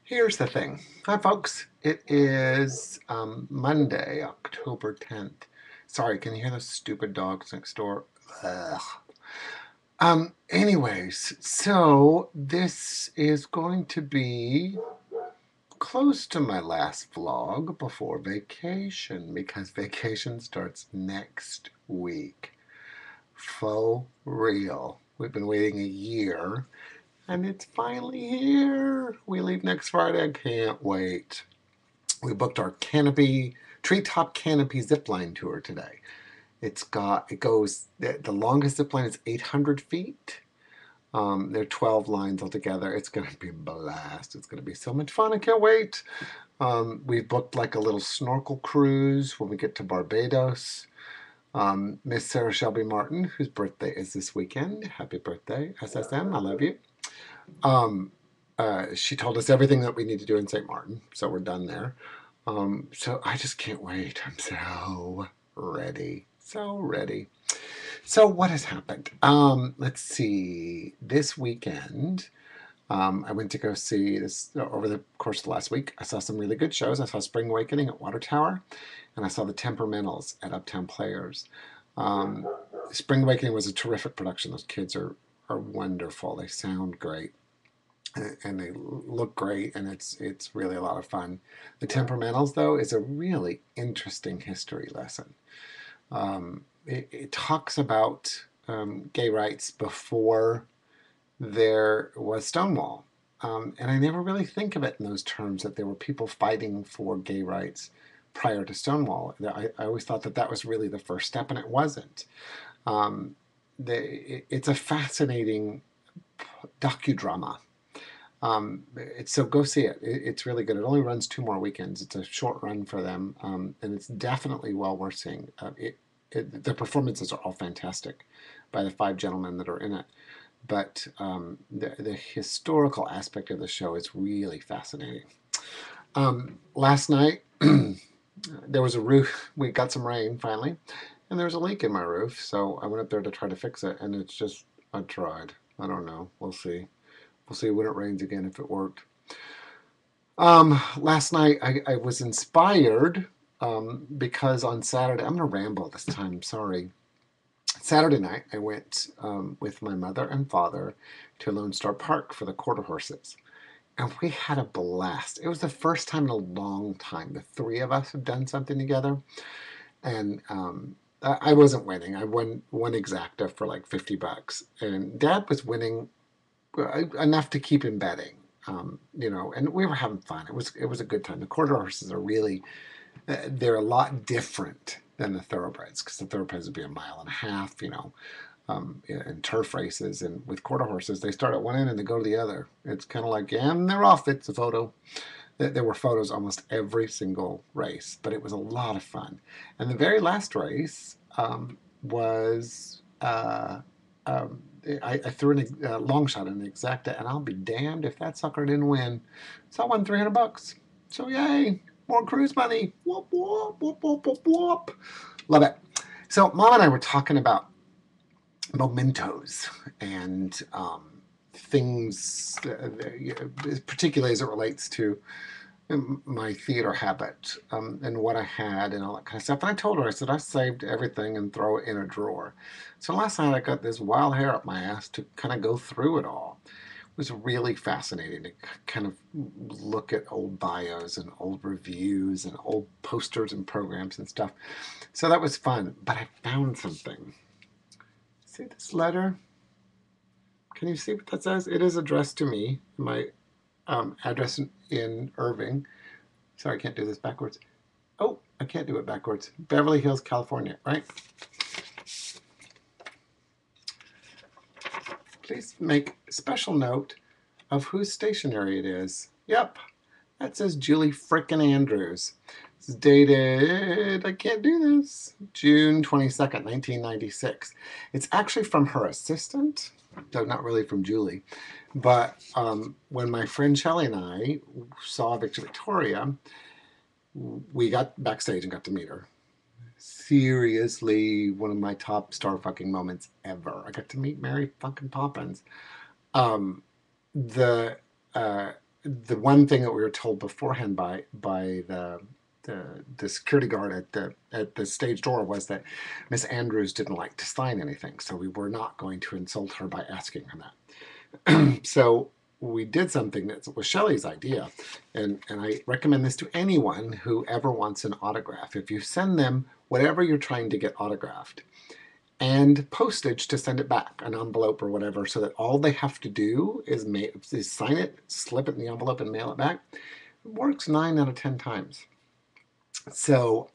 Here's the thing. Hi, folks. It is Monday, October 10th. Sorry, can you hear those stupid dogs next door? Ugh. Anyways, so this is going to be close to my last vlog before vacation because vacation starts next week. Faux real. We've been waiting a year and it's finally here. We leave next Friday. I can't wait. We booked our treetop canopy zipline tour today. The longest zipline is 800 feet. There are 12 lines altogether. It's going to be a blast. It's going to be so much fun. I can't wait. We've booked like a little snorkel cruise when we get to Barbados. Miss Sarah Shelby Martin, whose birthday is this weekend. Happy birthday, SSM. I love you. She told us everything that we need to do in St. Martin, so we're done there. So I just can't wait. I'm so ready. So ready. So what has happened? Let's see. This weekend, I went to go see this over the course of the last week. I saw some really good shows. I saw Spring Awakening at Water Tower, and I saw the Temperamentals at Uptown Players. Spring Awakening was a terrific production. Those kids are wonderful. They sound great and they look great, and it's really a lot of fun. The Temperamentals, though, is a really interesting history lesson. It talks about gay rights before there was Stonewall, and I never really think of it in those terms that there were people fighting for gay rights prior to Stonewall. I always thought that was really the first step, and it wasn't. It's a fascinating docudrama. So go see it. It's really good. It only runs 2 more weekends. It's a short run for them, and it's definitely well worth seeing. The performances are all fantastic by the 5 gentlemen that are in it, but the historical aspect of the show is really fascinating. Last night, there was a roof. We got some rain finally, and there was a leak in my roof, so I went up there to try to fix it, and I tried. I don't know. We'll see. We'll see when it rains again if it worked. Last night I was inspired because on Saturday, I'm going to ramble this time, sorry. Saturday night I went with my mother and father to Lone Star Park for the quarter horses. And we had a blast. It was the first time in a long time the 3 of us have done something together. And I wasn't winning. I won one exacta for like $50. And Dad was winning enough to keep him betting, and we were having fun. It was a good time. The quarter horses are really, they're a lot different than the thoroughbreds, because the thoroughbreds would be 1.5 miles, in turf races. And with quarter horses, they start at one end and they go to the other. It's kind of like, and they're off. It's a photo. There were photos almost every single race, but it was a lot of fun. And the very last race was I threw a long shot in the exacta, and I'll be damned if that sucker didn't win. So I won $300. So yay, more cruise money. Whoop whoop whoop whoop whoop whoop. Love it. So Mom and I were talking about mementos and things, particularly as it relates to my theater habit, and what I had and all that kind of stuff. And I told her, I said, I saved everything and throw it in a drawer. So last night I got this wild hair up my ass to kind of go through it all. It was really fascinating to kind of look at old bios and old reviews and old posters and programs and stuff. So that was fun. But I found something. See this letter? Can you see what that says? It is addressed to me, my address in Irving. Sorry, I can't do this backwards. Oh, I can't do it backwards. Beverly Hills, California, right? Please make special note of whose stationery it is. Yep, that says Julie frickin' Andrews. It's dated, I can't do this, June 22nd, 1996. It's actually from her assistant, though not really from Julie. But when my friend Shelley and I saw Victoria, we got backstage and got to meet her. Seriously, one of my top star fucking moments ever. I got to meet Mary fucking Poppins. Um, the the one thing that we were told beforehand by the security guard at the stage door was that Miss Andrews didn't like to sign anything, so we were not going to insult her by asking her that. So we did something that was Shelley's idea, and I recommend this to anyone who ever wants an autograph. If you send them whatever you're trying to get autographed, and postage to send it back, an envelope or whatever, so that all they have to do is sign it, slip it in the envelope, and mail it back. It works 9 out of 10 times. So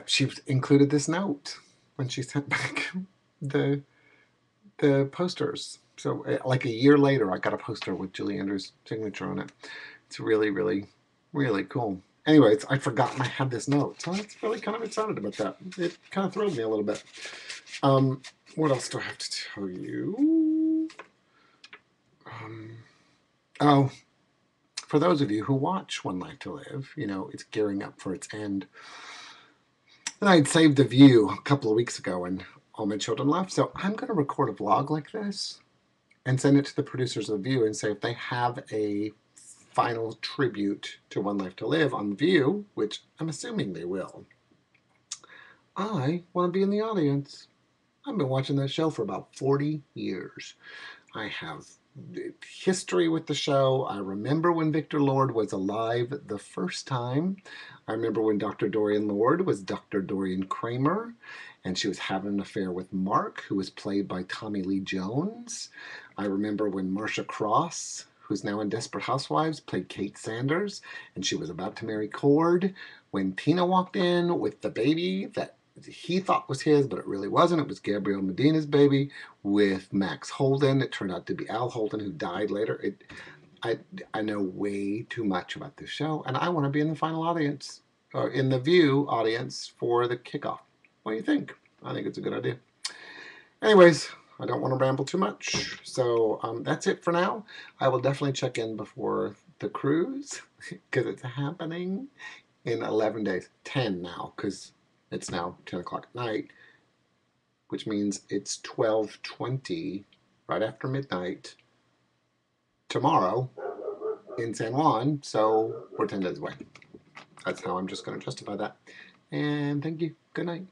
she included this note when she sent back the the posters. So like a year later, I got a poster with Julie Andrews' signature on it. It's really, really, really cool. Anyways, I'd forgotten I had this note, so I was really kind of excited about that. It kind of thrilled me a little bit. What else do I have to tell you? Oh, for those of you who watch One Life to Live, you know, it's gearing up for its end. And I'd saved The View a couple of weeks ago and all my children left, so I'm going to record a vlog like this and send it to the producers of The View and say if they have a final tribute to One Life to Live on View, which I'm assuming they will, I want to be in the audience. I've been watching that show for about 40 years. I have history with the show. I remember when Victor Lord was alive the first time. I remember when Dr. Dorian Lord was Dr. Dorian Kramer, and she was having an affair with Mark, who was played by Tommy Lee Jones. I remember when Marcia Cross, who's now in Desperate Housewives, played Kate Sanders, and she was about to marry Cord when Tina walked in with the baby that he thought was his, but it really wasn't. It was Gabrielle Medina's baby with Max Holden. It turned out to be Al Holden, who died later. I know way too much about this show, and I want to be in the final audience, or in the View audience for the kickoff. What do you think? I think it's a good idea. Anyways, I don't want to ramble too much, so that's it for now. I will definitely check in before the cruise, because it's happening in 11 days. 10 now, because it's now 10 o'clock at night, which means it's 12:20, right after midnight, tomorrow in San Juan, so we're 10 days away. That's how I'm just going to justify that. And thank you. Good night.